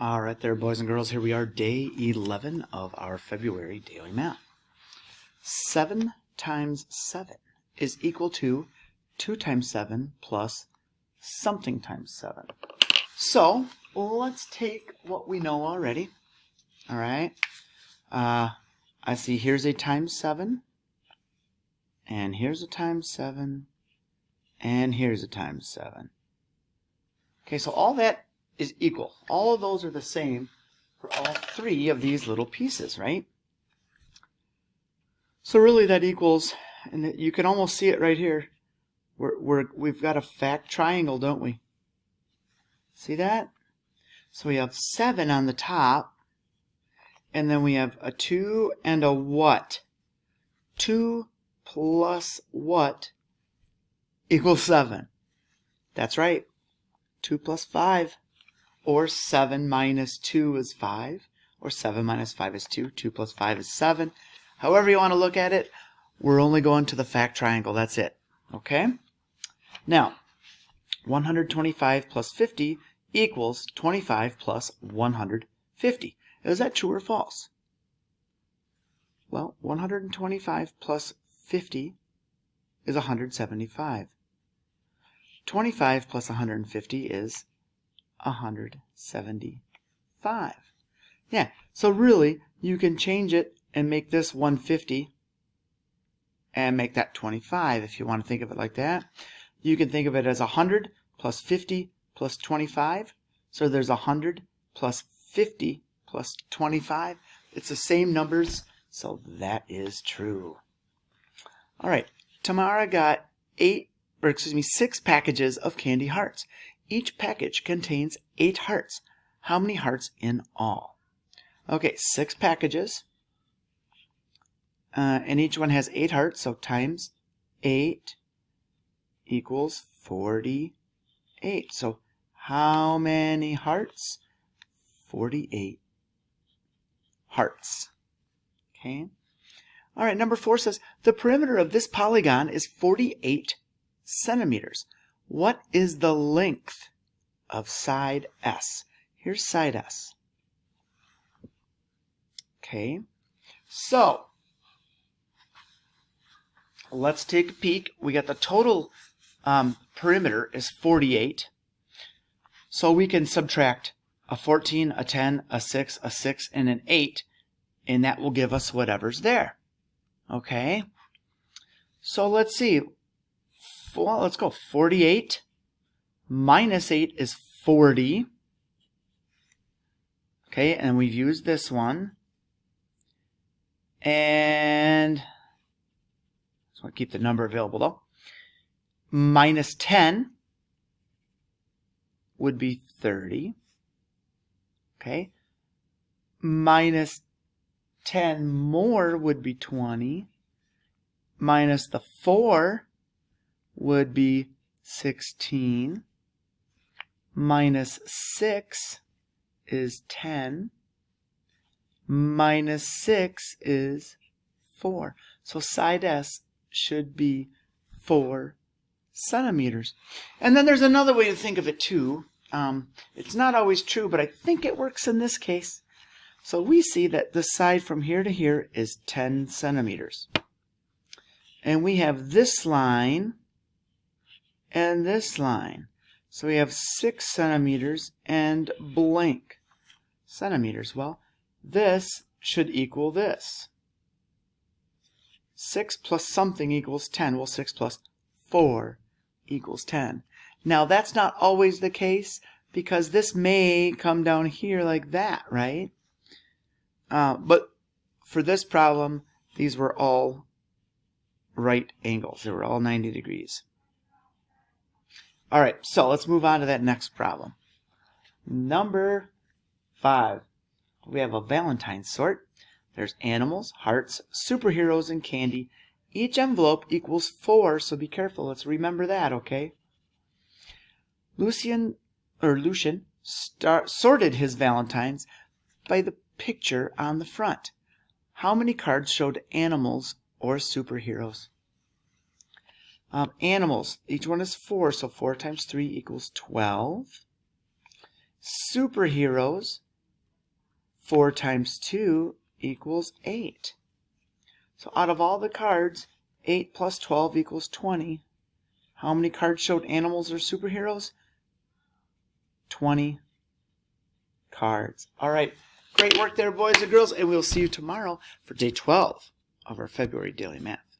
All right there, boys and girls, here we are, day 11 of our February daily math. 7 times 7 is equal to 2 times 7 plus something times 7. So, let's take what we know already. All right. I see here's a times 7, and here's a times 7, and here's a times 7. Okay, so all that is equal. All of those are the same for all three of these little pieces, right? So really that equals, and you can almost see it right here, we've got a fact triangle, don't we? See that? So we have 7 on the top, and then we have a 2 and a what? 2 plus what equals 7? That's right. 2 plus 5. Or 7 minus 2 is 5. Or 7 minus 5 is 2. 2 plus 5 is 7. However you want to look at it, we're only going to the fact triangle. That's it. Okay? Now, 125 plus 50 equals 25 plus 150. Is that true or false? Well, 125 plus 50 is 175. 25 plus 150 is 175. Yeah, so really, you can change it and make this 150 and make that 25 if you want to think of it like that. You can think of it as 100 plus 50 plus 25. So there's 100 plus 50 plus 25. It's the same numbers, so that is true. All right, Tamara got 6 packages of candy hearts. Each package contains 8 hearts. How many hearts in all? Okay, 6 packages. And each one has 8 hearts, so times 8 equals 48. So how many hearts? 48 hearts. Okay. All right, number 4 says, the perimeter of this polygon is 48 centimeters. What is the length of side S? Here's side S. Okay, so let's take a peek. We got the total perimeter is 48. So we can subtract a 14, a 10, a 6, a 6, and an 8, and that will give us whatever's there. Okay, so let's see. Well, let's go. 48 minus 8 is 40. Okay, and we've used this one. And so I'll keep the number available though. Minus 10 would be 30. Okay. Minus 10 more would be 20. Minus the 4 would be 16. Minus 6 is 10. Minus 6 is 4. So side S should be 4 centimeters. And then there's another way to think of it too. It's not always true, but I think it works in this case. So we see that the side from here to here is 10 centimeters. And we have this line and this line. So we have 6 centimeters and blank centimeters. Well, this should equal this. 6 plus something equals 10. Well, 6 plus 4 equals 10. Now, that's not always the case because this may come down here like that, right? But for this problem, these were all right angles. They were all 90 degrees. All right, so let's move on to that next problem. Number 5. We have a Valentine's sort. There's animals, hearts, superheroes, and candy. Each envelope equals 4, so be careful. Let's remember that, okay? Lucian sorted his Valentines by the picture on the front. How many cards showed animals or superheroes? Animals, each one is 4, so 4 times 3 equals 12. Superheroes, 4 times 2 equals 8. So out of all the cards, 8 plus 12 equals 20. How many cards showed animals are superheroes? 20 cards. All right. Great work there, boys and girls, and we'll see you tomorrow for day 12 of our February Daily Math.